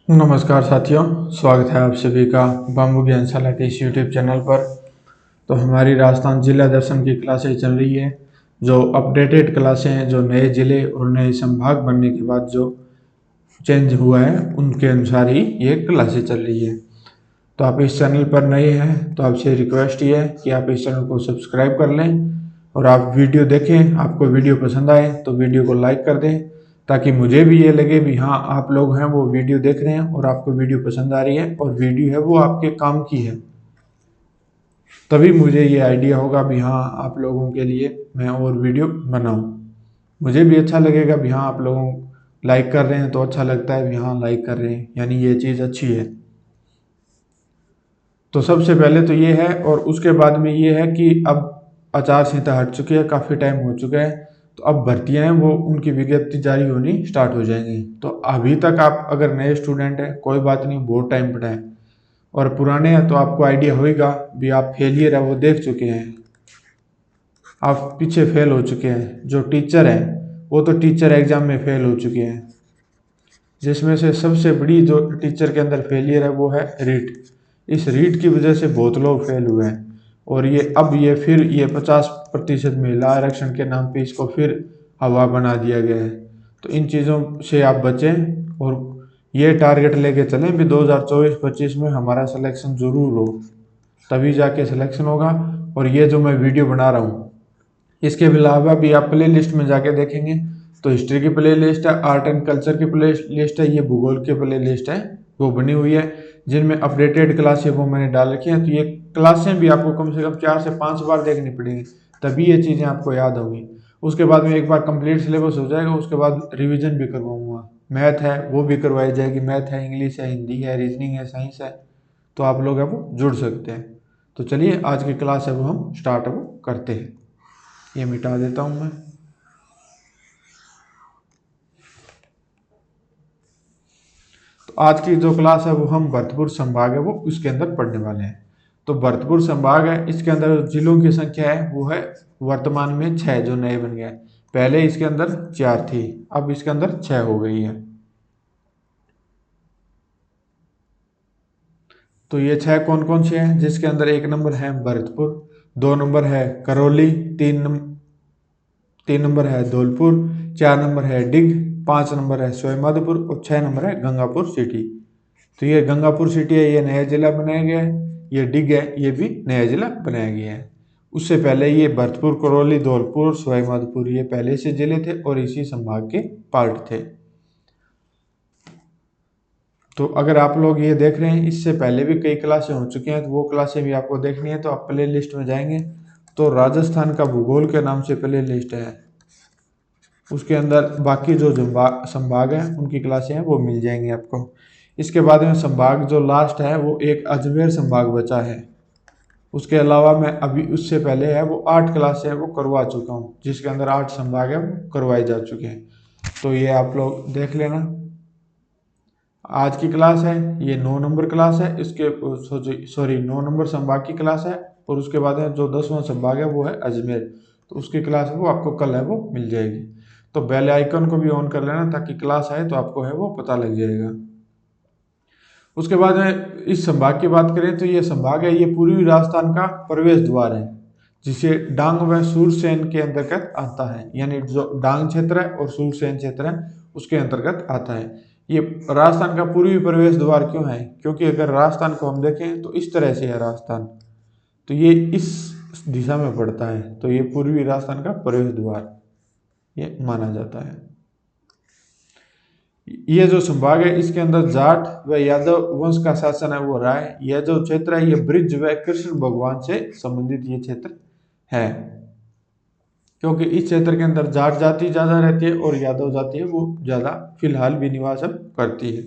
नमस्कार साथियों, स्वागत है आप सभी का बाम्बू ज्ञानशाला के इस यूट्यूब चैनल पर। तो हमारी राजस्थान जिला दर्शन की क्लासें चल रही है, जो अपडेटेड क्लासें हैं, जो नए जिले और नए संभाग बनने के बाद जो चेंज हुआ है उनके अनुसार ही ये क्लासें चल रही है। तो आप इस चैनल पर नए हैं तो आपसे रिक्वेस्ट ये है कि आप इस चैनल को सब्सक्राइब कर लें और आप वीडियो देखें। आपको वीडियो पसंद आए तो वीडियो को लाइक कर दें, ताकि मुझे भी ये लगे भी हाँ, आप लोग हैं वो वीडियो देख रहे हैं और आपको वीडियो पसंद आ रही है और वीडियो है वो आपके काम की है। तभी मुझे ये आइडिया होगा भी हाँ, आप लोगों के लिए मैं और वीडियो बनाऊं। मुझे भी अच्छा लगेगा भी हाँ, आप लोगों लाइक कर रहे हैं तो अच्छा लगता है भी हाँ, लाइक कर रहे हैं यानी ये चीज़ अच्छी है। तो सबसे पहले तो ये है, और उसके बाद में ये है कि अब आचार संहिता हट चुकी है, काफ़ी टाइम हो चुका है। तो अब भर्तियां हैं वो उनकी विज्ञप्ति जारी होनी स्टार्ट हो जाएंगी। तो अभी तक आप अगर नए स्टूडेंट हैं कोई बात नहीं, बहुत टाइम पड़ा है। और पुराने हैं तो आपको आइडिया होगा भी, आप फेलियर है वो देख चुके हैं, आप पीछे फेल हो चुके हैं। जो टीचर हैं वो तो टीचर एग्जाम में फेल हो चुके हैं, जिसमें से सबसे बड़ी जो टीचर के अंदर फेलियर है वो है रीट। इस रीट की वजह से बहुत लोग फेल हुए हैं। और ये अब ये फिर ये 50% महिला आरक्षण के नाम पे इसको फिर हवा बना दिया गया है। तो इन चीज़ों से आप बचें और ये टारगेट लेके चलें भी 2024-25 में हमारा सिलेक्शन ज़रूर हो, तभी जाके सिलेक्शन होगा। और ये जो मैं वीडियो बना रहा हूँ, इसके अलावा भी आप प्ले लिस्ट में जाके देखेंगे तो हिस्ट्री की प्ले लिस्ट है, आर्ट एंड कल्चर की प्ले लिस्ट है, ये भूगोल की प्ले लिस्ट है वो बनी हुई है, जिनमें अपडेटेड क्लासें वो मैंने डाल रखी हैं। तो ये क्लासें भी आपको कम से कम 4 से 5 बार देखनी पड़ेगी, तभी ये चीज़ें आपको याद होंगी। उसके बाद में एक बार कंप्लीट सिलेबस हो जाएगा, उसके बाद रिवीजन भी करवाऊंगा। मैथ है वो भी करवाई जाएगी, मैथ है, इंग्लिश है, हिंदी है, रीजनिंग है, साइंस है। तो आप लोग है वो जुड़ सकते हैं। तो चलिए आज की क्लास है वो हम स्टार्ट वो करते हैं। ये मिटा देता हूँ मैं। तो आज की जो क्लास है वो हम भरतपुर संभाग है वो उसके अंदर पढ़ने वाले हैं। तो भरतपुर संभाग है, इसके अंदर जिलों की संख्या है वो है वर्तमान में 6 जो नए बन गए। पहले इसके अंदर 4 थी, अब इसके अंदर 6 हो गई है। तो ये 6 कौन कौन से हैं, जिसके अंदर 1 नंबर है भरतपुर, 2 नंबर है करौली, 3 नंबर है धौलपुर, 4 नंबर है डिग, 5 नंबर है सवाईमाधोपुर और 6 नंबर है गंगापुर सिटी। तो ये गंगापुर सिटी है, ये नया जिला बनाया गया है। ये डिग है, ये भी नया जिला बनाया गया है। उससे पहले ये भरतपुर, करौली, धौलपुर और सवाईमाधोपुर ये पहले से जिले थे और इसी संभाग के पार्ट थे। तो अगर आप लोग ये देख रहे हैं, इससे पहले भी कई क्लासें हो चुकी हैं, तो वो क्लासें भी आपको देखनी है तो आप प्ले लिस्ट में जाएंगे तो राजस्थान का भूगोल के नाम से प्ले लिस्ट है, उसके अंदर बाकी जो संभाग है उनकी क्लासें हैं वो मिल जाएंगी आपको। इसके बाद में संभाग जो लास्ट है वो एक अजमेर संभाग बचा है। उसके अलावा मैं अभी उससे पहले है वो 8 क्लासें है वो करवा चुका हूँ, जिसके अंदर 8 संभाग है वो करवाए जा चुके हैं। तो ये आप लोग देख लेना। आज की क्लास है ये 9 नंबर क्लास है, इसके सॉरी 9 नंबर संभाग की क्लास है। और उसके बाद है जो 10वां संभाग है वो है अजमेर, तो उसकी क्लास है वो आपको कल है वो मिल जाएगी। तो बेल आइकन को भी ऑन कर लेना ताकि क्लास आए तो आपको है वो पता लग जाएगा। उसके बाद है इस संभाग की बात करें तो ये संभाग है ये पूर्वी राजस्थान का प्रवेश द्वार है, जिसे डांग व सूरसेन के अंतर्गत आता है। यानी जो डांग क्षेत्र है और सूरसेन क्षेत्र है उसके अंतर्गत आता है। ये राजस्थान का पूर्वी प्रवेश द्वार क्यों है, क्योंकि अगर राजस्थान को हम देखें तो इस तरह से है राजस्थान, तो ये इस दिशा में पड़ता है, तो ये पूर्वी राजस्थान का प्रवेश द्वार ये माना जाता है। ये जो संभाग है इसके अंदर जाट व यादव वंश का शासन है वो रहा है। यह जो क्षेत्र है ये ब्रिज व कृष्ण भगवान से संबंधित ये क्षेत्र है, क्योंकि इस क्षेत्र के अंदर जाट जाति ज्यादा रहती है और यादव जाति है वो ज्यादा फिलहाल भी निवास अब करती है।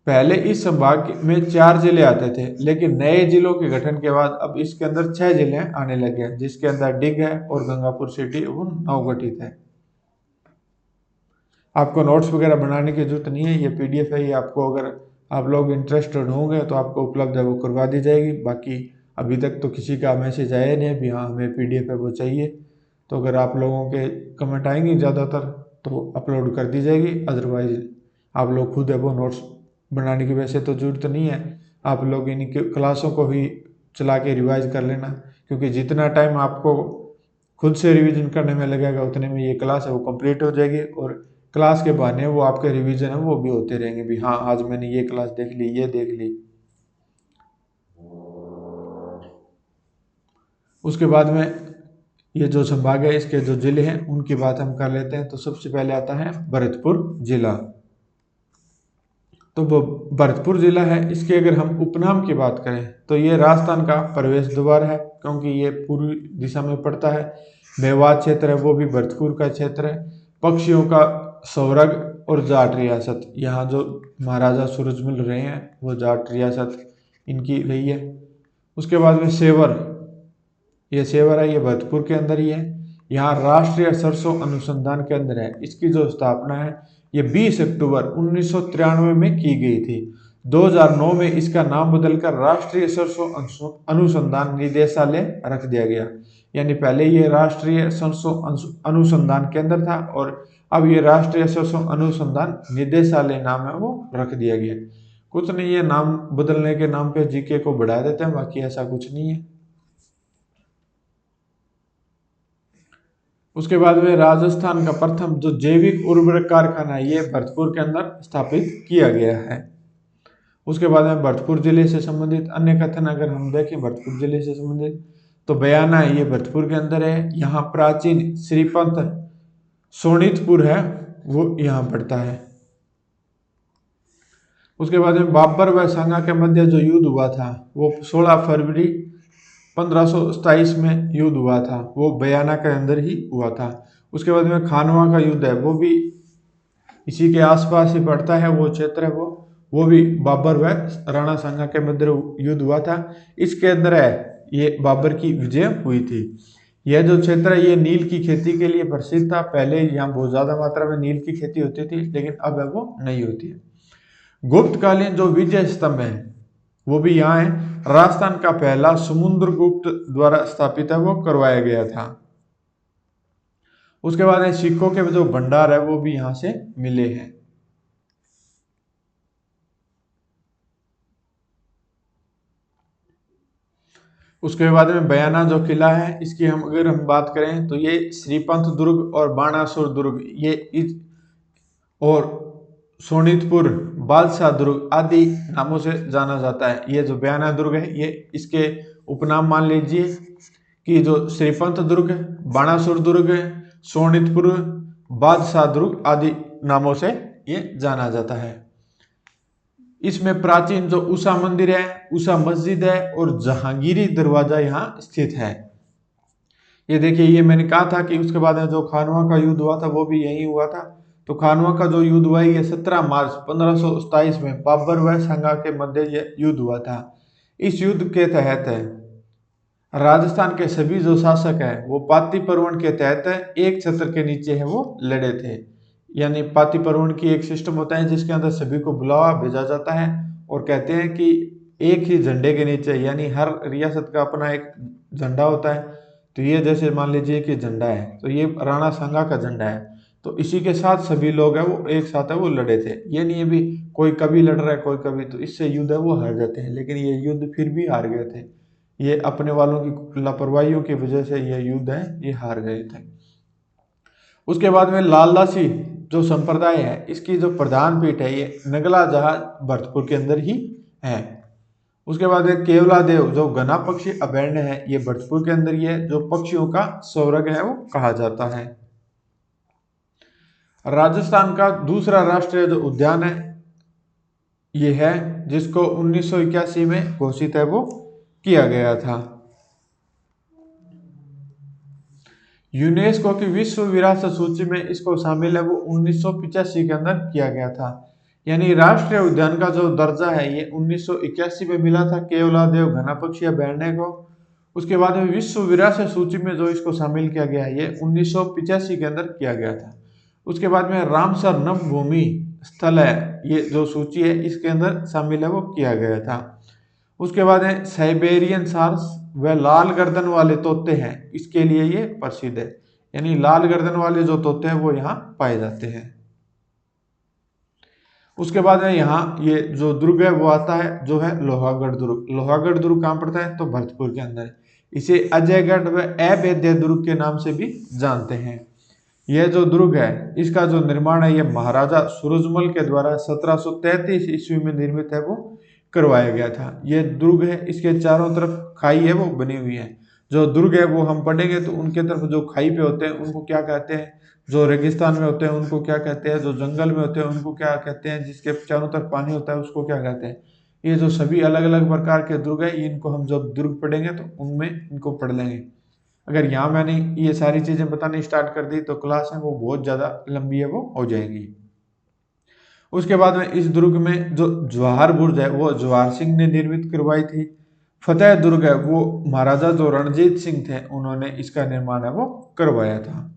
पहले इस संभाग में 4 जिले आते थे, लेकिन नए जिलों के गठन के बाद अब इसके अंदर 6 जिले आने लगे हैं, जिसके अंदर डिग है और गंगापुर सिटी वो नवगठित है। आपको नोट्स वगैरह बनाने की जरूरत नहीं है, ये पीडीएफ है, ये आपको अगर आप लोग इंटरेस्टेड होंगे तो आपको उपलब्ध है वो करवा दी जाएगी। बाकी अभी तक तो किसी का मैसेज आया नहीं है भी हाँ हमें पीडीएफ है वो चाहिए। तो अगर आप लोगों के कमेंट आएंगे ज़्यादातर तो अपलोड कर दी जाएगी, अदरवाइज आप लोग खुद है वो नोट्स बनाने की वैसे तो जरूरत नहीं है, आप लोग इन क्लासों को ही चला के रिवाइज कर लेना, क्योंकि जितना टाइम आपको खुद से रिवीजन करने में लगेगा उतने में ये क्लास है वो कंप्लीट हो जाएगी, और क्लास के बहाने वो आपके रिवीजन है वो भी होते रहेंगे भी हाँ आज मैंने ये क्लास देख ली, ये देख ली। उसके बाद में ये जो संभाग है इसके जो जिले हैं उनकी बात हम कर लेते हैं। तो सबसे पहले आता है भरतपुर जिला। तो वो भरतपुर जिला है, इसके अगर हम उपनाम की बात करें तो ये राजस्थान का प्रवेश द्वार है, क्योंकि ये पूर्वी दिशा में पड़ता है। मेवात क्षेत्र है वो भी भरतपुर का क्षेत्र है। पक्षियों का स्वर्ग और जाट रियासत, यहाँ जो महाराजा सूरजमल रहे हैं वो जाट रियासत इनकी रही है। उसके बाद में सेवर, ये सेवर है ये भरतपुर के अंदर ही है। यहाँ राष्ट्रीय सरसों अनुसंधान केंद्र है, इसकी जो स्थापना है ये 20 अक्टूबर 1993 में की गई थी। 2009 में इसका नाम बदलकर राष्ट्रीय सरसों अनुसंधान निदेशालय रख दिया गया। यानी पहले ये राष्ट्रीय सरसों अनुसंधान केंद्र था और अब ये राष्ट्रीय सरसों अनुसंधान निदेशालय नाम है वो रख दिया गया। कुछ नहीं, ये नाम बदलने के नाम पे जीके को बढ़ा देते हैं, बाकी ऐसा कुछ नहीं है। उसके बाद में राजस्थान का प्रथम जो जैविक उर्वरक कारखाना है ये भरतपुर के अंदर स्थापित किया गया है। उसके बाद में भरतपुर जिले से संबंधित अन्य कथन अगर हम देखें भरतपुर जिले से संबंधित, तो बयाना है ये भरतपुर के अंदर है। यहाँ प्राचीन श्रीपंथ सोनितपुर है वो यहाँ पड़ता है। उसके बाद में बाबर व सांगा के मध्य जो युद्ध हुआ था वो 16 फरवरी 1527 में युद्ध हुआ था, वो बयाना के अंदर ही हुआ था। उसके बाद में खानवा का युद्ध है वो भी इसी के आसपास ही पड़ता है, वो क्षेत्र है वो भी बाबर व राणा सांगा के मध्य युद्ध हुआ था। इसके अंदर है ये बाबर की विजय हुई थी। यह जो क्षेत्र है ये नील की खेती के लिए प्रसिद्ध था। पहले यहाँ बहुत ज्यादा मात्रा में नील की खेती होती थी, लेकिन अब है वो नहीं होती है। गुप्तकालीन जो विजय स्तंभ है वो भी यहाँ है। राजस्थान का पहला समुद्रगुप्त द्वारा स्थापित है वो करवाया गया था। उसके बाद है सिक्कों के जो भंडार है वो भी यहाँ से मिले हैं। उसके बाद में बयाना जो किला है इसकी हम अगर हम बात करें तो ये श्रीपंथ दुर्ग और बाणासुर दुर्ग ये और सोनितपुर, बादशाह दुर्ग आदि नामों से जाना जाता है। ये जो बयाना दुर्ग है ये इसके उपनाम मान लीजिए कि जो श्रीपंथ दुर्ग, बाणासुर दुर्ग, सोनितपुर, बादशाह दुर्ग आदि नामों से ये जाना जाता है। इसमें प्राचीन जो उषा मंदिर है, उषा मस्जिद है और जहांगीरी दरवाजा यहाँ स्थित है। ये देखिए ये मैंने कहा था कि उसके बाद में जो खानवा का युद्ध हुआ था वो भी यही हुआ था। तो खानवा का जो युद्ध हुआ ये 17 मार्च 1527 में बाबर व सांगा के मध्य ये युद्ध हुआ था। इस युद्ध के तहत राजस्थान के सभी जो शासक हैं वो पाती पर्वण के तहत एक छत्र के नीचे है वो लड़े थे। यानी पाती पर्वण की एक सिस्टम होता है जिसके अंदर सभी को बुलावा भेजा जाता है और कहते हैं कि एक ही झंडे के नीचे, यानी हर रियासत का अपना एक झंडा होता है। तो ये जैसे मान लीजिए कि झंडा है तो ये राणा सांगा का झंडा है, तो इसी के साथ सभी लोग हैं वो एक साथ है वो लड़े थे। ये नहीं है भी कोई कभी लड़ रहा है कोई कभी, तो इससे युद्ध है वो हार जाते हैं, लेकिन ये युद्ध फिर भी हार गए थे। ये अपने वालों की लापरवाहियों की वजह से ये युद्ध है ये हार गए थे। उसके बाद में लालदासी जो संप्रदाय है इसकी जो प्रधान पीठ है ये नगला जहाज भरतपुर के अंदर ही है। उसके बाद केवला देव जो घना पक्षी अभयारण्य है ये भरतपुर के अंदर ही है, जो पक्षियों का स्वर्ग है वो कहा जाता है। राजस्थान का दूसरा राष्ट्रीय जो उद्यान है ये है जिसको 1981 में घोषित है वो किया गया था। यूनेस्को की विश्व विरासत सूची में इसको शामिल है वो 1985 के अंदर किया गया था। यानी राष्ट्रीय उद्यान का जो दर्जा है ये 1981 में मिला था केवलादेव घना पक्षी अभयारण्य को। उसके बाद में विश्व विरासत सूची में जो इसको शामिल किया गया है ये 1985 के अंदर किया गया था। उसके बाद में रामसर नभ भूमि स्थल है ये जो सूची है इसके अंदर शामिल है वो किया गया था। उसके बाद है साइबेरियन सार्स व लाल गर्दन वाले तोते हैं, इसके लिए ये प्रसिद्ध है। यानी लाल गर्दन वाले जो तोते हैं वो यहाँ पाए जाते हैं। उसके बाद में यहाँ ये जो दुर्ग है वो आता है जो है लोहागढ़ दुर्ग। लोहागढ़ दुर्ग कहाँ पड़ता है? तो भरतपुर के अंदर। इसे अजयगढ़ व अभेद्य दुर्ग के नाम से भी जानते हैं। यह जो दुर्ग है इसका जो निर्माण है ये महाराजा सूरजमल के द्वारा 1733 ईस्वी में निर्मित है, वो करवाया गया था। यह दुर्ग है, इसके चारों तरफ खाई है वो बनी हुई है। जो दुर्ग है वो हम पढ़ेंगे तो उनके तरफ जो खाई पे होते हैं उनको क्या कहते हैं, जो रेगिस्तान में होते हैं उनको क्या कहते हैं, जो जंगल में होते हैं उनको क्या कहते हैं, जिसके चारों तरफ पानी होता है उसको क्या कहते हैं। ये जो सभी अलग अलग प्रकार के दुर्ग है इनको हम जब दुर्ग पढ़ेंगे तो उनमें इनको पढ़ लेंगे। अगर यहाँ मैंने ये सारी चीजें बतानी स्टार्ट कर दी तो क्लास है वो बहुत ज्यादा लंबी है वो हो जाएंगी। उसके बाद में इस दुर्ग में जो जवाहर बुर्ज है वो जवाहर सिंह ने निर्मित करवाई थी। फतेह दुर्ग है वो महाराजा जो रणजीत सिंह थे उन्होंने इसका निर्माण है वो करवाया था।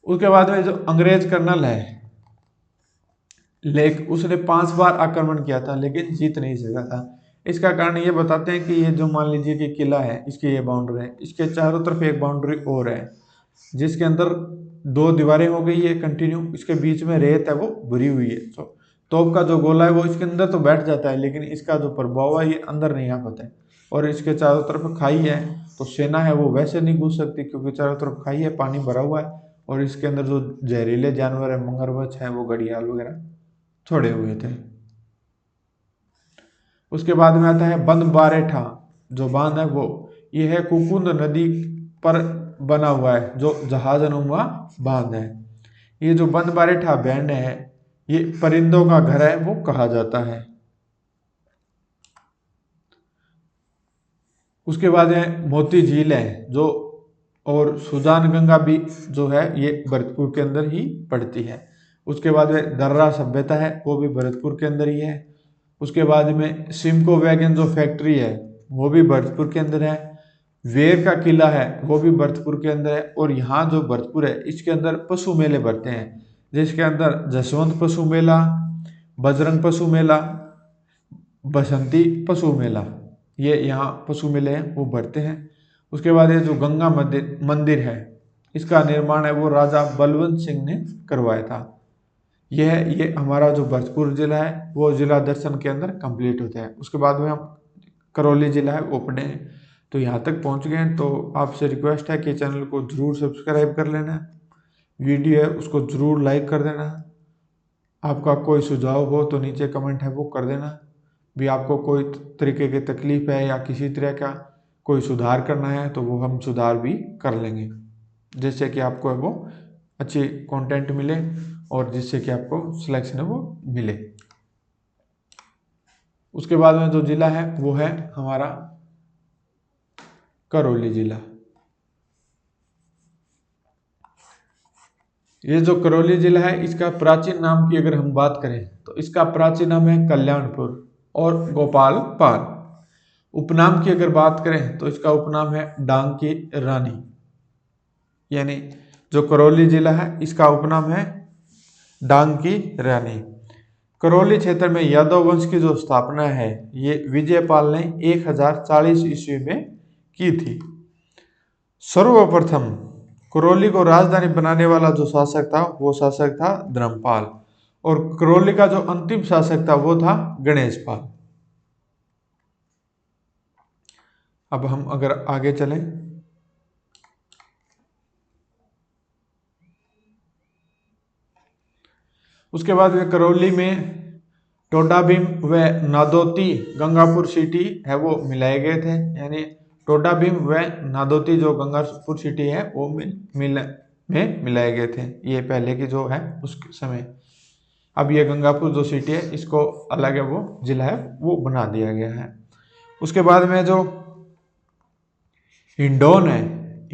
उसके बाद में जो अंग्रेज कर्नल है लेक उसने 5 बार आक्रमण किया था लेकिन जीत नहीं सका था। इसका कारण ये बताते हैं कि ये जो मान लीजिए कि किला है इसकी ये बाउंड्री है, इसके चारों तरफ एक बाउंड्री और है जिसके अंदर 2 दीवारें हो गई है कंटिन्यू, इसके बीच में रेत है वो भरी हुई है। तो तोप का जो गोला है वो इसके अंदर तो बैठ जाता है लेकिन इसका जो प्रभाव है ये अंदर नहीं आ पाता है। और इसके चारों तरफ खाई है तो सेना है वो वैसे नहीं घुस सकती क्योंकि चारों तरफ खाई है, पानी भरा हुआ है और इसके अंदर जो जहरीले जानवर है मगरमच्छ है वो घड़ियाल वगैरह छोड़े हुए थे। उसके बाद में आता है बंद बारेठा। जो बांध है वो ये है कुकुंद नदी पर बना हुआ है जो जहाजनुमा बांध है। ये जो बंद बारेठा बैंड है ये परिंदों का घर है वो कहा जाता है। उसके बाद है मोती झील है जो, और सुजान गंगा भी जो है ये भरतपुर के अंदर ही पड़ती है। उसके बाद में दर्रा सभ्यता है वो भी भरतपुर के अंदर ही है। उसके बाद में सिमको वैगन जो फैक्ट्री है वो भी भरतपुर के अंदर है। वेर का किला है वो भी भरतपुर के अंदर है। और यहाँ जो भरतपुर है इसके अंदर पशु मेले भरते हैं जिसके अंदर जसवंत पशु मेला, बजरंग पशु मेला, बसंती पशु मेला, ये यहाँ पशु मेले हैं वो भरते हैं। उसके बाद ये जो गंगा मंदिर मंदिर है इसका निर्माण है वो राजा बलवंत सिंह ने करवाया था। ये हमारा जो भरतपुर जिला है वो जिला दर्शन के अंदर कंप्लीट होता है। उसके बाद में हम करौली जिला है वो पढ़े हैं। तो यहाँ तक पहुँच गए हैं तो आपसे रिक्वेस्ट है कि चैनल को जरूर सब्सक्राइब कर लेना है, वीडियो है उसको जरूर लाइक कर देना है। आपका कोई सुझाव हो तो नीचे कमेंट है वो कर देना। भी आपको कोई तरीके की तकलीफ है या किसी तरह का कोई सुधार करना है तो वो हम सुधार भी कर लेंगे, जिससे कि आपको है वो अच्छी कंटेंट मिले और जिससे कि आपको सिलेक्शन है वो मिले। उसके बाद में जो जिला है वो है हमारा करौली जिला। ये जो करौली जिला है इसका प्राचीन नाम की अगर हम बात करें तो इसका प्राचीन नाम है कल्याणपुर और गोपालपाल। उपनाम की अगर बात करें तो इसका उपनाम है डांग की रानी। यानी जो करौली जिला है इसका उपनाम है डांग की रानी। करौली क्षेत्र में यादव वंश की जो स्थापना है ये विजयपाल ने 1040 ईस्वी में की थी। सर्वप्रथम करौली को राजधानी बनाने वाला जो शासक था वो शासक था धर्मपाल और करौली का जो अंतिम शासक था वो था गणेशपाल। अब हम अगर आगे चलें उसके बाद में करौली में टोडा भीम व नादोती गंगापुर सिटी है वो मिलाए गए थे। यानी टोडा भीम व नादोती जो गंगापुर सिटी है वो में मिलाए गए थे, ये पहले की जो है उस समय। अब ये गंगापुर जो सिटी है इसको अलग है वो जिला है वो बना दिया गया है। उसके बाद में जो हिंडौन है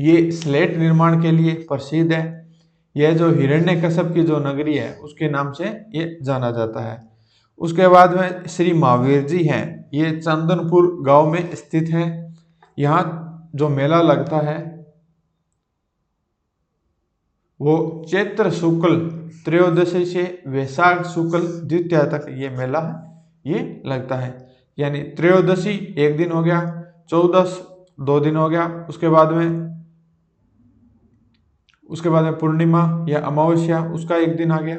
ये स्लेट निर्माण के लिए प्रसिद्ध है। यह जो हिरण्यकश्यप की जो नगरी है उसके नाम से ये जाना जाता है। उसके बाद में श्री महावीर जी हैं, ये चंदनपुर गांव में स्थित है। यहाँ जो मेला लगता है वो चैत्र शुक्ल त्रयोदशी से वैशाख शुक्ल द्वितीया तक ये मेला है ये लगता है। यानी त्रयोदशी एक दिन हो गया, चौदस 2 दिन हो गया, उसके बाद में पूर्णिमा या अमावस्या उसका एक दिन आ गया।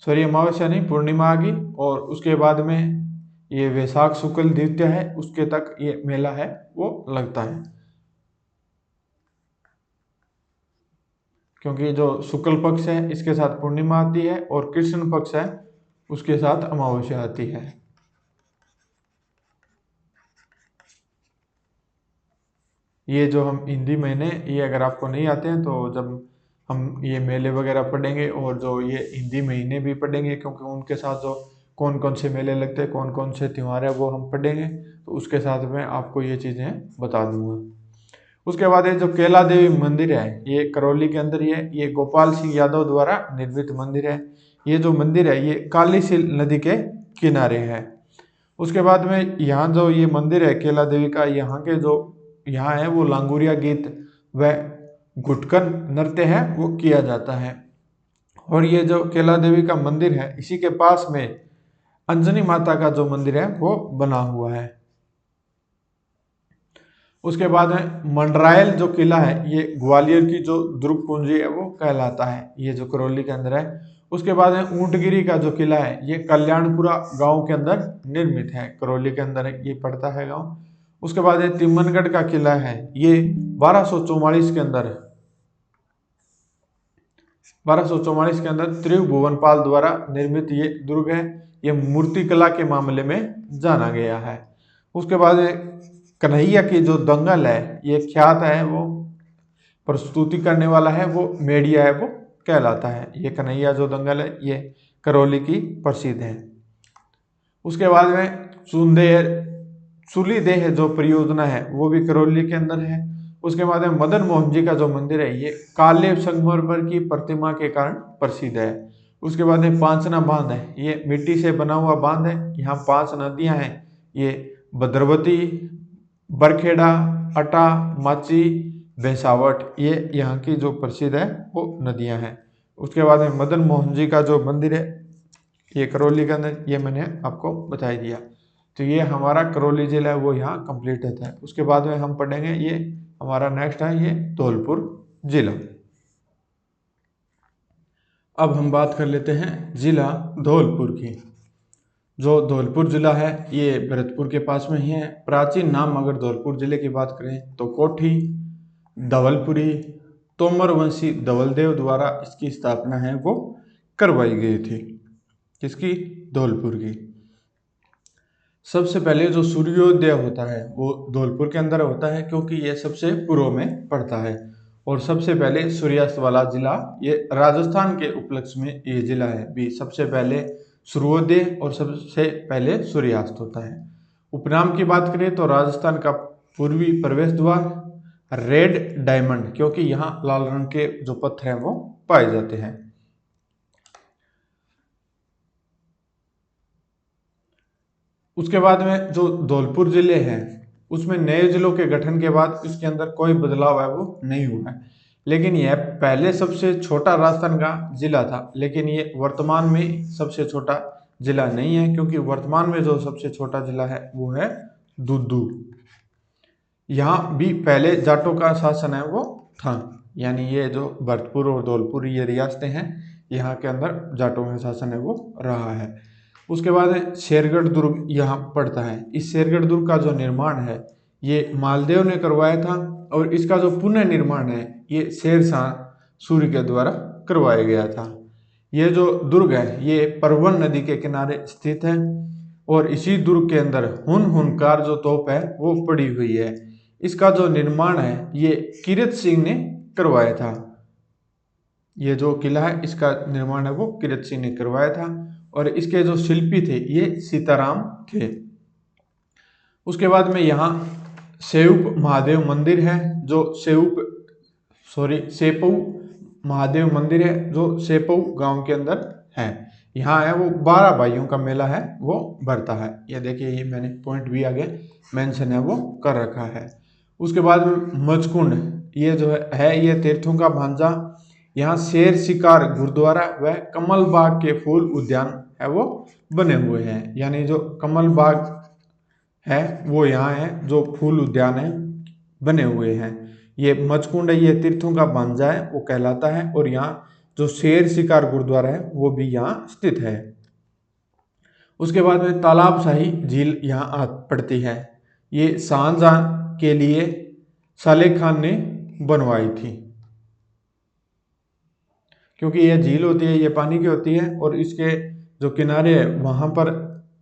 सॉरी अमावस्या नहीं, पूर्णिमा आ गई और उसके बाद में ये वैशाख शुक्ल द्वितीया है, उसके तक ये मेला है वो लगता है। क्योंकि जो शुक्ल पक्ष है इसके साथ पूर्णिमा आती है और कृष्ण पक्ष है उसके साथ अमावस्या आती है। ये जो हम हिंदी महीने, ये अगर आपको नहीं आते हैं तो जब हम ये मेले वगैरह पढ़ेंगे और जो ये हिंदी महीने भी पढ़ेंगे, क्योंकि उनके साथ जो कौन कौन से मेले लगते हैं, कौन कौन से त्यौहार है वो हम पढ़ेंगे, तो उसके साथ में आपको ये चीज़ें बता दूंगा। उसके बाद ये जो कैला देवी मंदिर है ये करौली के अंदर ही है। ये गोपाल सिंह यादव द्वारा निर्मित मंदिर है। ये जो मंदिर है ये काली सील नदी के किनारे है। उसके बाद में यहाँ जो ये मंदिर है कैला देवी का, यहाँ के जो यहाँ है वो लांगुरिया गीत व गुटकन नृत्य है वो किया जाता है। और ये जो कैला देवी का मंदिर है इसी के पास में अंजनी माता का जो मंदिर है वो बना हुआ है। उसके बाद में मंडरायल जो किला है ये ग्वालियर की जो दुर्ग कुंजी है वो कहलाता है, ये जो करौली के अंदर है। उसके बाद में ऊंटगिरी का जो किला है ये कल्याणपुरा गांव के अंदर निर्मित है, करौली के अंदर ये पड़ता है गांव। उसके बाद तिम्मनगढ़ का किला है ये 1244 के अंदर 1244 के अंदर त्रिभुवनपाल द्वारा निर्मित ये दुर्ग है। ये मूर्ति कला के मामले में जाना गया है। उसके बाद कन्हैया की जो दंगल है ये ख्यात है, वो प्रस्तुति करने वाला है वो मेडिया है वो कहलाता है। ये कन्हैया जो दंगल है ये करौली की प्रसिद्ध है। उसके बाद में सुंदेर सूलीदेह जो परियोजना है वो भी करौली के अंदर है। उसके बाद में मदन मोहन जी का जो मंदिर है ये काले संगमरमर की प्रतिमा के कारण प्रसिद्ध है। उसके बाद में पांचना बांध है, ये मिट्टी से बना हुआ बांध है। यहाँ 5 नदियां हैं, ये भद्रवती, बरखेड़ा, अटा, माची, भैंसावट, ये यहाँ की जो प्रसिद्ध है वो नदियां हैं। उसके बाद में मदन मोहन जी का जो मंदिर है ये करौली के अंदर, ये मैंने आपको बता ही दिया। तो ये हमारा करौली जिला है वो यहाँ कंप्लीट होता है। उसके बाद में हम पढ़ेंगे ये हमारा नेक्स्ट है ये धौलपुर जिला। अब हम बात कर लेते हैं जिला धौलपुर की। जो धौलपुर जिला है ये भरतपुर के पास में ही है। प्राचीन नाम अगर धौलपुर जिले की बात करें तो कोठी, धवलपुरी, तोमरवंशी धवलदेव द्वारा इसकी स्थापना है वो करवाई गई थी। किसकी? धौलपुर की। सबसे पहले जो सूर्योदय होता है वो धौलपुर के अंदर होता है, क्योंकि ये सबसे पूर्व में पड़ता है। और सबसे पहले सूर्यास्त वाला जिला ये राजस्थान के उपलक्ष्य में ये जिला है भी। सबसे पहले सूर्योदय और सबसे पहले सूर्यास्त होता है। उपनाम की बात करें तो राजस्थान का पूर्वी प्रवेश द्वार, रेड डायमंड, क्योंकि यहाँ लाल रंग के जो पत्थर हैं वो पाए जाते हैं। उसके बाद में जो धौलपुर जिले हैं उसमें नए जिलों के गठन के बाद इसके अंदर कोई बदलाव है वो नहीं हुआ है। लेकिन यह पहले सबसे छोटा राजस्थान का जिला था, लेकिन ये वर्तमान में सबसे छोटा जिला नहीं है, क्योंकि वर्तमान में जो सबसे छोटा जिला है वो है दुद्दू। यहाँ भी पहले जाटों का शासन है वो था, यानी ये जो भरतपुर और धौलपुर ये रियासतें हैं यहाँ के अंदर जाटों का शासन है वो रहा है। उसके बाद शेरगढ़ दुर्ग यहाँ पड़ता है। इस शेरगढ़ दुर्ग का जो निर्माण है ये मालदेव ने करवाया था, और इसका जो पुनः निर्माण है ये शेरशाह सूरी के द्वारा करवाया गया था। ये जो दुर्ग है ये परवन नदी के किनारे स्थित है, और इसी दुर्ग के अंदर हुनकार जो तोप है वो पड़ी हुई है। इसका जो निर्माण है ये कीरत सिंह ने करवाया था। ये जो किला है इसका निर्माण है वो कीरत सिंह ने करवाया था, और इसके जो शिल्पी थे ये सीताराम थे। उसके बाद में यहाँ सेऊप महादेव मंदिर है, जो सेपऊ महादेव मंदिर है जो सेपऊ गांव के अंदर है। यहाँ है वो 12 भाइयों का मेला है वो भरता है। ये देखिए ये मैंने पॉइंट भी आगे मेंशन है वो कर रखा है। उसके बाद मचकुंड, ये जो है ये तीर्थों का भांजा। यहाँ शेर शिकार गुरुद्वारा व कमल बाग के फूल उद्यान है वो बने हुए हैं, यानी जो कमल बाग है वो यहाँ है, जो फूल उद्यान है बने हुए हैं। ये मचकुंड है ये तीर्थों का भांजा है वो कहलाता है। और यहाँ जो शेर शिकार गुरुद्वारा है वो भी यहाँ स्थित है। उसके बाद में तालाब शाही झील यहाँ आ पड़ती है। ये शाहजहां के लिए सालेह खान ने बनवाई थी, क्योंकि यह झील होती है, ये पानी की होती है और इसके जो किनारे है वहाँ पर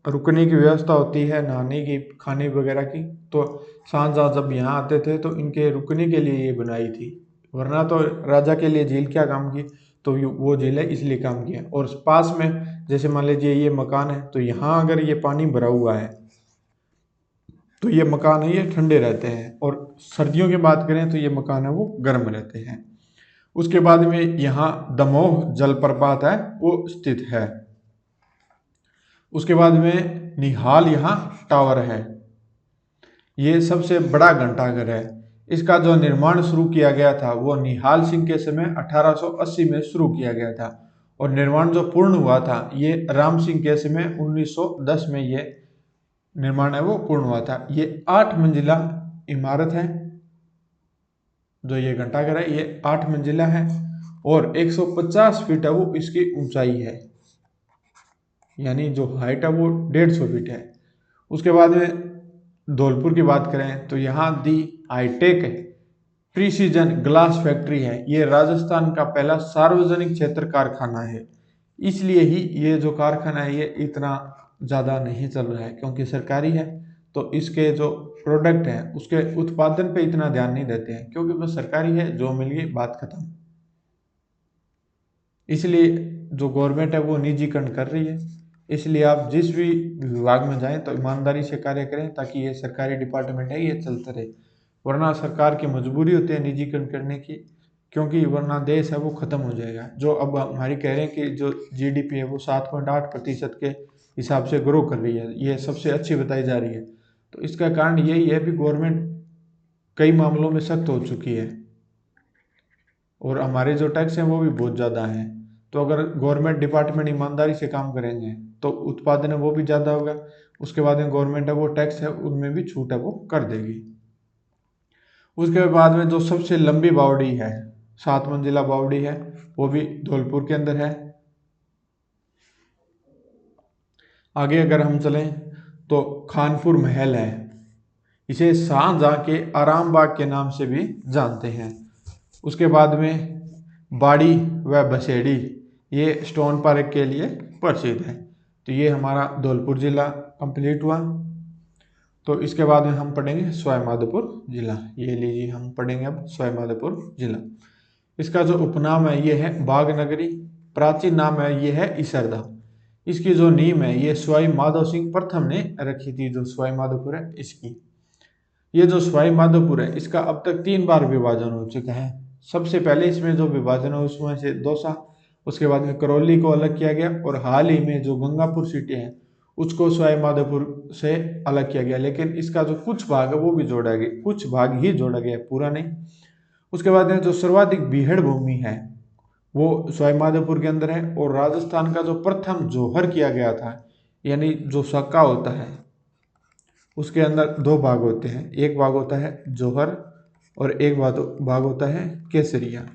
रुकने की व्यवस्था होती है, नहाने की, खाने वगैरह की। तो शाहजहां जब यहाँ आते थे तो इनके रुकने के लिए ये बनाई थी, वरना तो राजा के लिए झील क्या काम की, तो वो झील है इसलिए काम किया। और पास में जैसे मान लीजिए ये मकान है, तो यहाँ अगर ये पानी भरा हुआ है तो ये मकान है ये ठंडे रहते हैं, और सर्दियों की बात करें तो ये मकान है वो गर्म रहते हैं। उसके बाद में यहाँ दमोह जलप्रपात है वो स्थित है। उसके बाद में निहाल यहाँ टावर है, ये सबसे बड़ा घंटाघर है। इसका जो निर्माण शुरू किया गया था वो निहाल सिंह के समय 1880 में शुरू किया गया था, और निर्माण जो पूर्ण हुआ था ये राम सिंह के समय 1910 में ये निर्माण है वो पूर्ण हुआ था। ये 8 मंजिला इमारत है, जो ये घंटाघर है ये 8 मंजिला है, और 150 फीट है वो इसकी ऊंचाई है, यानी जो हाइट है वो 150 फीट है। उसके बाद में धौलपुर की बात करें तो यहाँ दी हाईटेक प्रीसीजन ग्लास फैक्ट्री है। ये राजस्थान का पहला सार्वजनिक क्षेत्र कारखाना है, इसलिए ही ये जो कारखाना है ये इतना ज़्यादा नहीं चल रहा है, क्योंकि सरकारी है तो इसके जो प्रोडक्ट हैं उसके उत्पादन पे इतना ध्यान नहीं देते हैं, क्योंकि वो सरकारी है, जो मिल गई बात खत्म। इसलिए जो गवर्नमेंट है वो निजीकरण कर रही है। इसलिए आप जिस भी विभाग में जाएं तो ईमानदारी से कार्य करें, ताकि ये सरकारी डिपार्टमेंट है ये चलते रहे, वरना सरकार की मजबूरी होती है निजीकरण करने की, क्योंकि वरना देश है वो खत्म हो जाएगा। जो अब हमारी कह रहे हैं कि जो जीडीपी है वो 7.8% के हिसाब से ग्रो कर रही है, ये सबसे अच्छी बताई जा रही है। तो इसका कारण यही है भी गवर्नमेंट कई मामलों में सख्त हो चुकी है, और हमारे जो टैक्स हैं वो भी बहुत ज़्यादा हैं। तो अगर गवर्नमेंट डिपार्टमेंट ईमानदारी से काम करेंगे तो उत्पादन है वो भी ज़्यादा होगा। उसके बाद में गवर्नमेंट है वो टैक्स है उनमें भी छूट है वो कर देगी। उसके बाद में जो सबसे लंबी बावड़ी है, 7 मंजिला बावड़ी है, वो भी धौलपुर के अंदर है। आगे अगर हम चलें तो खानपुर महल है, इसे शाहजहां के आराम बाग के नाम से भी जानते हैं। उसके बाद में बाड़ी व बसेड़ी, ये स्टोन पार्क के लिए प्रसिद्ध है। तो ये हमारा धौलपुर जिला कंप्लीट हुआ। तो इसके बाद में हम पढ़ेंगे सवाईमाधोपुर जिला। ये लीजिए हम पढ़ेंगे अब सवाईमाधोपुर जिला। इसका जो उपनाम है ये है बाघ नगरी, प्राचीन नाम है ये है इसरदा। इसकी जो नींव है ये सवाई माधो सिंह प्रथम ने रखी थी, जो सवाईमाधोपुर है इसकी। ये जो सवाईमाधोपुर है इसका अब तक 3 बार विभाजन हो चुका है। सबसे पहले इसमें जो विभाजन है उसमें से दौसा, उसके बाद में करौली को अलग किया गया, और हाल ही में जो गंगापुर सिटी है उसको सवाईमाधोपुर से अलग किया गया। लेकिन इसका जो कुछ भाग है वो भी जोड़ा गया, कुछ भाग ही जोड़ा गया, पूरा नहीं। उसके बाद में जो सर्वाधिक बीहड़ भूमि है वो सवाईमाधोपुर के अंदर है, और राजस्थान का जो प्रथम जोहर किया गया था, यानी जो सक्का होता है उसके अंदर 2 भाग होते हैं, एक भाग होता है जौहर और एक भाग होता है केसरिया।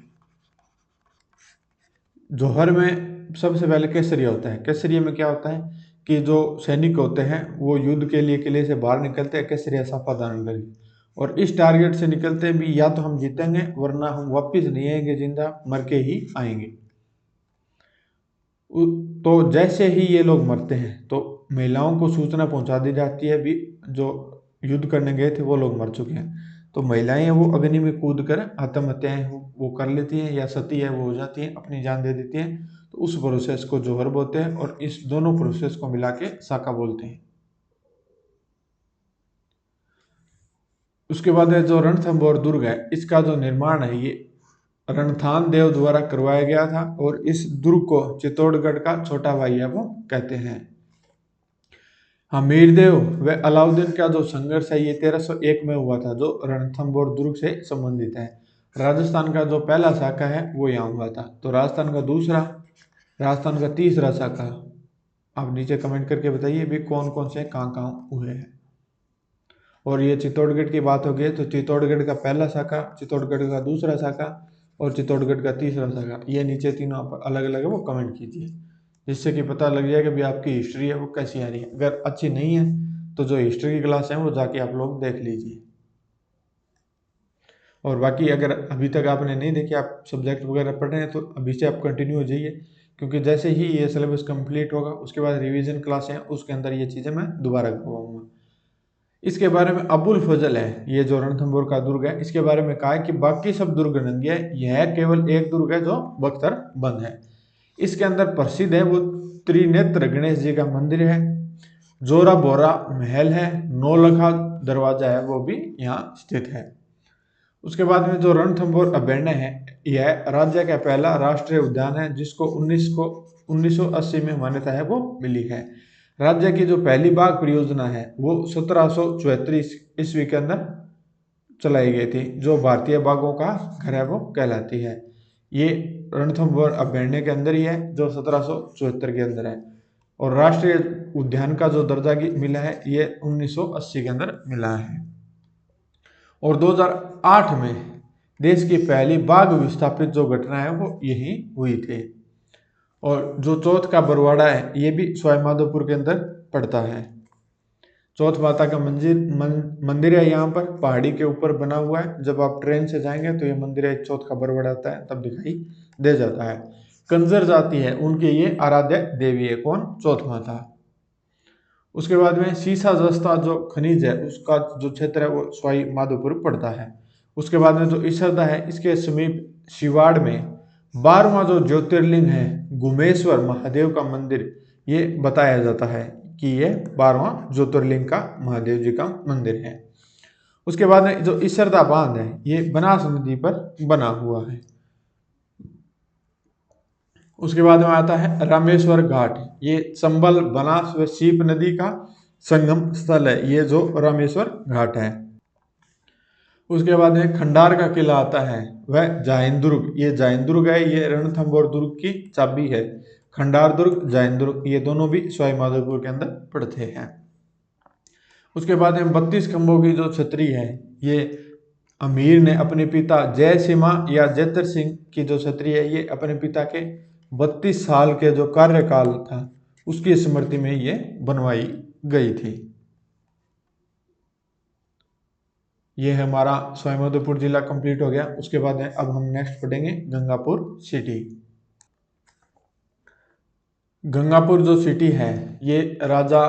जौहर में सबसे पहले केसरिया होता है। केसरिया में क्या होता है कि जो सैनिक होते हैं वो युद्ध के लिए किले से बाहर निकलते हैं केसरिया साफा धारण करके, और इस टारगेट से निकलते हैं भी या तो हम जीतेंगे वरना हम वापिस नहीं आएंगे, जिंदा मर के ही आएंगे। तो जैसे ही ये लोग मरते हैं तो महिलाओं को सूचना पहुंचा दी जाती है भी जो युद्ध करने गए थे वो लोग मर चुके हैं। तो महिलाएं हैं वो अग्नि में कूद कर आत्महत्याएं वो कर लेती हैं, या सती है वो हो जाती हैं, अपनी जान दे देती हैं। तो उस प्रोसेस को जौहर बोलते हैं, और इस दोनों प्रोसेस को मिला के साका बोलते हैं। उसके बाद है जो रणथंभौर दुर्ग है, इसका जो निर्माण है ये रणथान देव द्वारा करवाया गया था, और इस दुर्ग को चित्तौड़गढ़ का छोटा भाई है वो कहते हैं। हमीरदेव व अलाउद्दीन का जो संघर्ष है ये 1301 में हुआ था, जो रणथंभौर दुर्ग से संबंधित है। राजस्थान का जो पहला शाखा है वो यहाँ हुआ था। तो राजस्थान का दूसरा, राजस्थान का तीसरा शाखा आप नीचे कमेंट करके बताइए भी कौन कौन से कहाँ कहाँ हुए हैं। और ये चित्तौड़गढ़ की बात हो गई तो चित्तौड़गढ़ का पहला शाखा, चित्तौड़गढ़ का दूसरा शाखा, और चित्तौड़गढ़ का तीसरा शाखा। ये नीचे तीनों आप अलग अलग है वो कमेंट कीजिए, जिससे कि पता लग जाए कि भाई आपकी हिस्ट्री है वो कैसी आ रही है। अगर अच्छी नहीं है तो जो हिस्ट्री की क्लास है वो जाके आप लोग देख लीजिए। और बाकी अगर अभी तक आपने नहीं देखी, आप सब्जेक्ट वगैरह पढ़ रहे हैं, तो अभी से आप कंटिन्यू हो जाइए, क्योंकि जैसे ही ये सिलेबस कंप्लीट होगा उसके बाद रिवीजन क्लास है, उसके अंदर ये चीज़ें मैं दोबारा करवाऊंगा। इसके बारे में अबुल फजल है, ये जो रणथंभौर का दुर्ग है, इसके बारे में कहा है कि बाकी सब दुर्ग नंगे है, यह केवल एक दुर्ग है जो बख्तर बंद है। इसके अंदर प्रसिद्ध है वो त्रिनेत्र गणेश जी का मंदिर है, जोरा बोरा महल है, नौलखा दरवाजा है वो भी यहाँ स्थित है। उसके बाद में जो रणथंभौर अभयारण्य है, यह राज्य का पहला राष्ट्रीय उद्यान है, जिसको 1980 में मान्यता है वो मिली है। राज्य की जो पहली बाघ परियोजना है वो 1774 ईस्वी के अंदर चलाई गई थी, जो भारतीय बाघों का घर है वो कहलाती है। ये रणथंभौर अभयारण्य के अंदर ही है जो 1774 के अंदर है। और राष्ट्रीय उद्यान का जो दर्जा मिला है ये 1980 के अंदर मिला है। और 2008 में देश की पहली बाघ विस्थापित जो घटना है वो यही हुई थी। और जो चौथ का बरवाड़ा है ये भी सवाईमाधोपुर के अंदर पड़ता है। चौथ माता का मंदिर है, यहाँ पर पहाड़ी के ऊपर बना हुआ है। जब आप ट्रेन से जाएंगे तो ये मंदिर है, चौथ का बरवाड़ा आता है तब दिखाई दे जाता है। कंजर जाति है उनके ये आराध्य देवी है, कौन? चौथ माता। उसके बाद में सीसा जस्ता जो खनिज है उसका जो क्षेत्र है वो सवाई माधोपुर पड़ता है। उसके बाद में जो इसरदा है इसके समीप शिवाड़ में 12वां जो ज्योतिर्लिंग है गुमेश्वर महादेव का मंदिर, ये बताया जाता है कि ये 12वां ज्योतिर्लिंग का महादेव जी का मंदिर है। उसके बाद में जो इसरदा बांध है ये बनास नदी पर बना हुआ है। उसके बाद में आता है रामेश्वर घाट, ये संबल बनास व सीप नदी का संगम स्थल है, ये जो रामेश्वर घाट है। उसके बाद में खंडार का किला आता है, वह जाइन दुर्ग, ये जाइन दुर्ग है, ये रणथंभौर दुर्ग की चाबी है। खंडार दुर्ग, जाइन दुर्ग, ये दोनों भी सवाईमाधोपुर के अंदर पड़ते हैं। उसके बाद में 32 खंभों की जो छतरी है, ये अमीर ने अपने पिता जय सिम्हा या जैतर सिंह की जो छतरी है ये अपने पिता के 32 साल के जो कार्यकाल था उसकी स्मृति में ये बनवाई गई थी। ये हमारा सवाईमाधोपुर जिला कंप्लीट हो गया। उसके बाद अब हम नेक्स्ट पढ़ेंगे गंगापुर सिटी। गंगापुर जो सिटी है ये राजा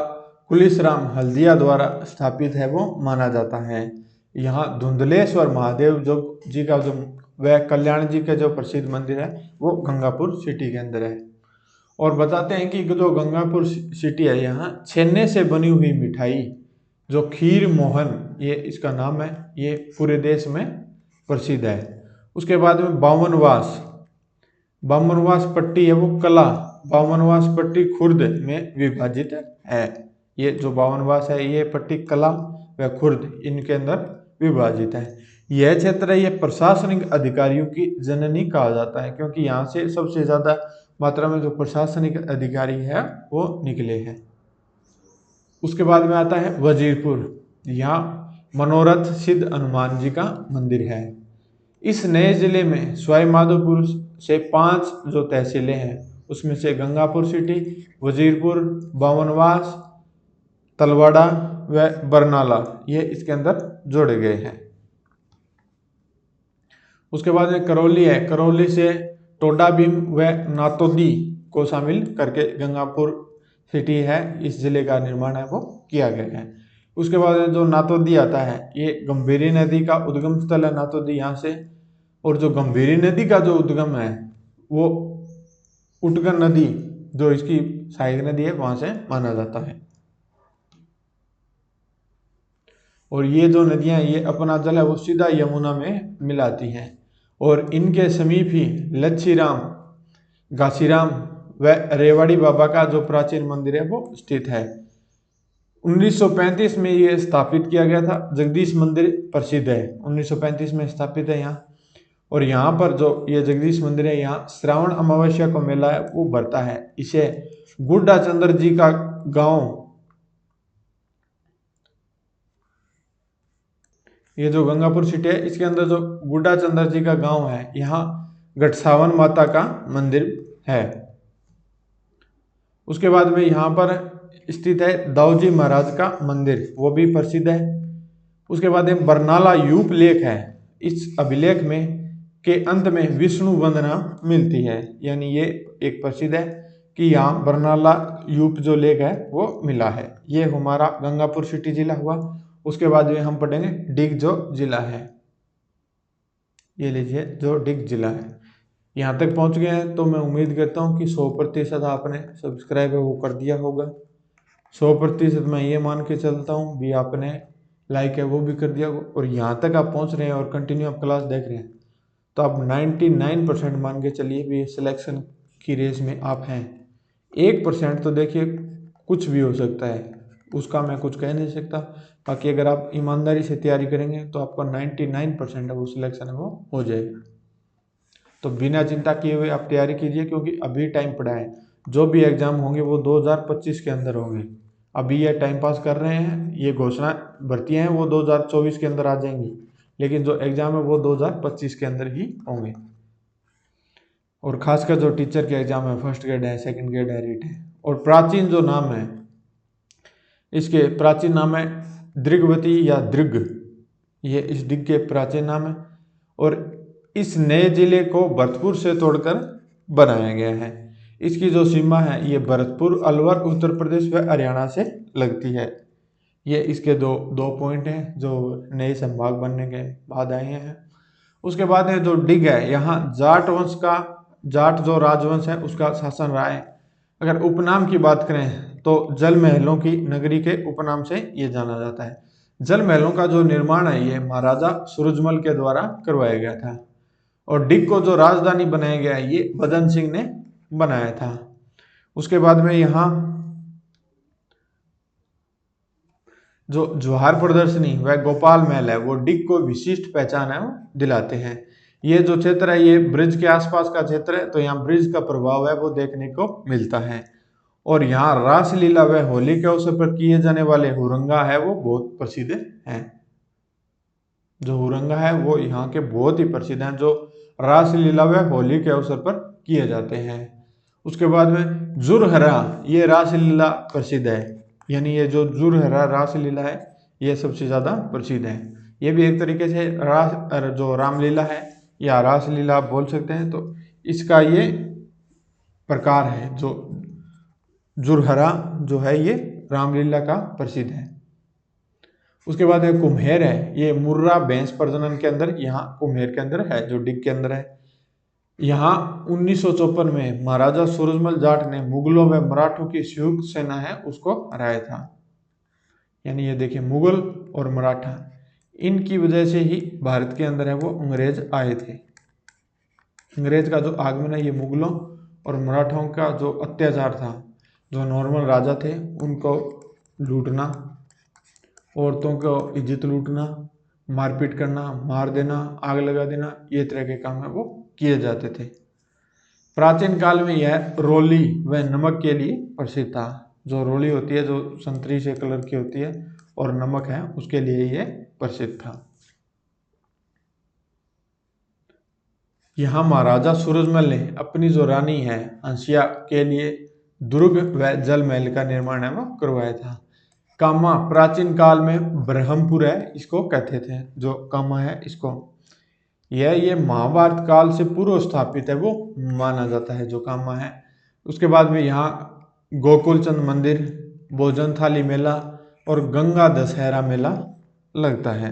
कुलिसराम हल्दिया द्वारा स्थापित है वो माना जाता है। यहाँ धुंधलेश्वर महादेव जो जी का जो वह कल्याण जी का जो प्रसिद्ध मंदिर है वो गंगापुर सिटी के अंदर है। और बताते हैं कि जो गंगापुर सिटी है यहाँ छेने से बनी हुई मिठाई जो खीर मोहन, ये इसका नाम है, ये पूरे देश में प्रसिद्ध है। उसके बाद में बावनवास, बावनवास पट्टी है वो कला, बावनवास पट्टी खुर्द में विभाजित है। ये जो बावनवास है ये पट्टी कला व खुर्द इनके अंदर विभाजित है। यह क्षेत्र है ये प्रशासनिक अधिकारियों की जननी कहा जाता है, क्योंकि यहाँ से सबसे ज्यादा मात्रा में जो प्रशासनिक अधिकारी है वो निकले हैं। उसके बाद में आता है वजीरपुर, यहाँ मनोरथ सिद्ध हनुमान जी का मंदिर है। इस नए जिले में सवाईमाधोपुर से 5 जो तहसीलें हैं उसमें से गंगापुर सिटी, वजीरपुर, बावनवास, तलवाड़ा व बरनाला ये इसके अंदर जोड़े गए हैं। उसके बाद में करौली है, करौली से टोडा भीम व नातोदी को शामिल करके गंगापुर सिटी है, इस जिले का निर्माण है वो किया गया है। उसके बाद जो नातोदी आता है ये गंभीरी नदी का उद्गम स्थल है नातोदी यहाँ से। और जो गंभीरी नदी का जो उद्गम है वो उटगन नदी जो इसकी सहायक नदी है वहां से माना जाता है। और ये जो नदियां ये अपना जल है वो सीधा यमुना में मिलाती हैं। और इनके समीप ही लच्छीराम, घासीराम व रेवाड़ी बाबा का जो प्राचीन मंदिर है वो स्थित है। 1935 में ये स्थापित किया गया था। जगदीश मंदिर प्रसिद्ध है, 1935 में स्थापित है यहाँ। और यहाँ पर जो ये जगदीश मंदिर है यहाँ श्रावण अमावस्या को मेला है वो भरता है। इसे गुड्डा चंद्र जी का गांव ये जो गंगापुर सिटी है इसके अंदर जो गुड्डा चंद्र जी का गांव है, यहाँ गटसावन माता का मंदिर है। उसके बाद में यहाँ पर स्थित है दाऊजी महाराज का मंदिर, वो भी प्रसिद्ध है। उसके बाद एक बरनाला यूप लेख है। इस अभिलेख में के अंत में विष्णु वंदना मिलती है, यानी ये एक प्रसिद्ध है कि यहाँ बरनाला यूप जो लेख है वो मिला है। ये हमारा गंगापुर सिटी जिला हुआ। उसके बाद में हम पढ़ेंगे डिग जो जिला है। ये लीजिए जो डिग जिला है। यहाँ तक पहुँच गए हैं तो मैं उम्मीद करता हूँ कि 100% आपने सब्सक्राइब है वो कर दिया होगा। 100% मैं ये मान के चलता हूँ भी आपने लाइक है वो भी कर दिया होगा। और यहाँ तक आप पहुँच रहे हैं और कंटिन्यू आप क्लास देख रहे हैं तो आप 99% मान के चलिए भी सिलेक्शन की रेस में आप हैं। 1% तो देखिए कुछ भी हो सकता है, उसका मैं कुछ कह नहीं सकता। बाकी अगर आप ईमानदारी से तैयारी करेंगे तो आपका 99% है वो सिलेक्शन है वो हो जाएगा। तो बिना चिंता किए हुए आप तैयारी कीजिए, क्योंकि अभी टाइम पड़ा है। जो भी एग्जाम होंगे वो 2025 के अंदर होंगे। अभी ये टाइम पास कर रहे हैं, ये घोषणा भर्तियां हैं वो 2024 के अंदर आ जाएंगी, लेकिन जो एग्जाम है वो 2025 के अंदर ही होंगे। और खासकर जो टीचर के एग्जाम है, फर्स्ट ग्रेड है, सेकंड ग्रेड है, रीट है। और प्राचीन जो नाम है इसके, प्राचीन नाम है दृगवती या दृग, ये इस डिग के प्राचीन नाम है। और इस नए जिले को भरतपुर से तोड़कर बनाया गया है। इसकी जो सीमा है ये भरतपुर, अलवर, उत्तर प्रदेश व हरियाणा से लगती है। ये इसके दो पॉइंट हैं जो नए संभाग बनने के बाद आए हैं। उसके बाद है जो डिग है, यहाँ जाट वंश का, जाट जो राजवंश है उसका शासन रहा है। अगर उपनाम की बात करें तो जल महलों की नगरी के उपनाम से ये जाना जाता है। जल महलों का जो निर्माण है ये महाराजा सूरजमल के द्वारा करवाया गया था। और डिग को जो राजधानी बनाया गया है ये बदन सिंह ने बनाया था। उसके बाद में यहाँ जो जवाहर प्रदर्शनी व गोपाल महल है वो डिग को विशिष्ट पहचान है वो दिलाते हैं। ये जो क्षेत्र है ये ब्रिज के आसपास का क्षेत्र है, तो यहाँ ब्रिज का प्रभाव है वो देखने को मिलता है। और यहाँ रासलीला व होली के अवसर पर किए जाने वाले हुरंगा है वो बहुत प्रसिद्ध हैं। जो हुरंगा है वो यहाँ के बहुत ही प्रसिद्ध हैं, जो रासलीला व होली के अवसर पर किए जाते हैं। उसके बाद में जुरहरा, ये रासलीला प्रसिद्ध है, यानी ये जो जुरहरा रासलीला है ये सबसे ज़्यादा प्रसिद्ध है। ये भी एक तरीके से जो रामलीला है या रासलीला आप बोल सकते हैं, तो इसका ये प्रकार है। जो जुरहरा जो है ये रामलीला का प्रसिद्ध है। उसके बाद एक कुम्हेर है, ये मुर्रा भैंस प्रजनन के अंदर, यहाँ कुम्हेर के अंदर है जो डिग के अंदर है। यहाँ 1954 में महाराजा सूरजमल जाट ने मुगलों व मराठों की संयुक्त सेना है उसको हराया था। यानी ये देखिए मुगल और मराठा, इनकी वजह से ही भारत के अंदर है वो अंग्रेज आए थे। अंग्रेज का जो आगमन है ये मुगलों और मराठाओं का जो अत्याचार था, जो नॉर्मल राजा थे उनको लूटना, औरतों को इज्जत लूटना, मारपीट करना, मार देना, आग लगा देना, ये तरह के काम है वो किए जाते थे। प्राचीन काल में यह रोली व नमक के लिए प्रसिद्ध था। जो रोली होती है जो संतरी से कलर की होती है और नमक है उसके लिए यह प्रसिद्ध था। यहाँ महाराजा सूरजमल ने अपनी जो रानी है हंसिया के लिए दुर्ग व जल महल का निर्माण है वो करवाया था। कामा प्राचीन काल में ब्रह्मपुर है इसको कहते थे, जो कामा है इसको, ये महाभारत काल से पूर्व स्थापित है वो माना जाता है जो कामा है। उसके बाद में यहाँ गोकुल चंद मंदिर, भोजन थाली मेला और गंगा दशहरा मेला लगता है।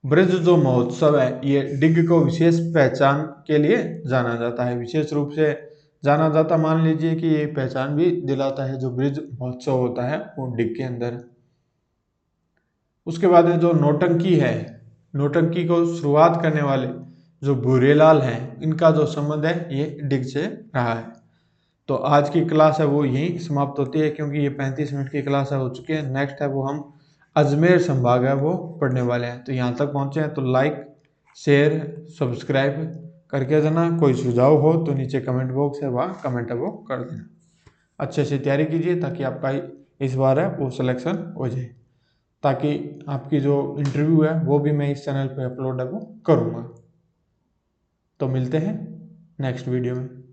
ब्रज जो महोत्सव है ये डिग को विशेष पहचान के लिए जाना जाता है, विशेष रूप से जाना जाता, मान लीजिए कि ये पहचान भी दिलाता है जो ब्रिज महोत्सव होता है वो डिग के अंदर। उसके बाद में जो नौटंकी है, नौटंकी को शुरुआत करने वाले जो भूरेलाल हैं इनका जो संबंध है ये डिग से रहा है। तो आज की क्लास है वो यहीं समाप्त होती है, क्योंकि ये 35 मिनट की क्लास है हो चुकी है। नेक्स्ट है वो हम अजमेर संभाग है वो पढ़ने वाले हैं। तो यहाँ तक पहुँचे हैं तो लाइक, शेयर, सब्सक्राइब करके देना। कोई सुझाव हो तो नीचे कमेंट बॉक्स है वहाँ कमेंट है वो कर देना। अच्छे से तैयारी कीजिए ताकि आपका इस बार है वो सिलेक्शन हो जाए। ताकि आपकी जो इंटरव्यू है वो भी मैं इस चैनल पे अपलोड करूँगा। तो मिलते हैं नेक्स्ट वीडियो में।